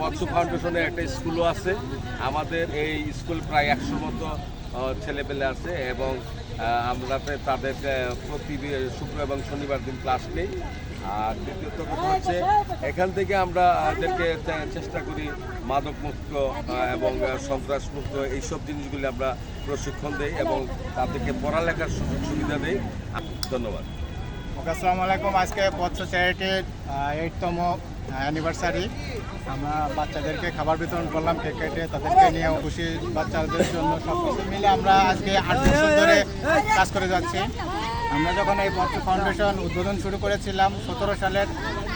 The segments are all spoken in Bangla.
পথসু ফাউন্ডেশনে একটা স্কুলও আছে। আমাদের এই স্কুল প্রায় 100 মতো ছেলেপেলে আছে এবং আমরা তাদের প্রতি শুক্র এবং শনিবার দিন ক্লাস নেই। আর দ্বিতীয়ত কথা হচ্ছে এখান থেকে আমরা এদেরকে চেষ্টা করি মাদকমুক্ত এবং সন্ত্রাসমুক্ত এইসব জিনিসগুলি আমরা প্রশিক্ষণ দেই এবং তাদেরকে পড়ালেখার সুযোগ সুবিধা দেই। ধন্যবাদ। আসসালামু আলাইকুম। আজকে পথসু চ্যারিটির 8তম অ্যানিভার্সারি। আমরা বাচ্চাদেরকে খাবার বিতরণ করলাম, কেক কেটে তাদেরকে নিয়ে খুশি বাচ্চাদের জন্য সব কিছু মিলে আমরা আজকে 8 বছর ধরে কাজ করে যাচ্ছি। আমরা যখন এই পথসু ফাউন্ডেশন উদ্বোধন শুরু করেছিলাম 17 সালের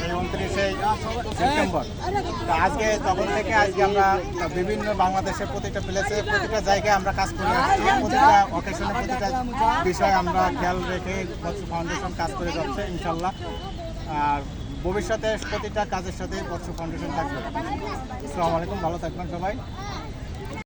29শে সেপ্টেম্বর, তা আজকে তখন থেকে আজকে আমরা বিভিন্ন বাংলাদেশের প্রতিটা প্লেসে প্রতিটা জায়গায় আমরা কাজ করে যাচ্ছি। প্রতিটা অকেশনে প্রতিটা বিষয় আমরা খেয়াল রেখে পথসু ফাউন্ডেশন কাজ করে যাচ্ছে ইনশাল্লাহ। আর ভবিষ্যতে প্রতিটা কাজের সাথে পথসু ফাউন্ডেশন থাকবে। আসসালামু আলাইকুম, ভালো থাকবেন সবাই।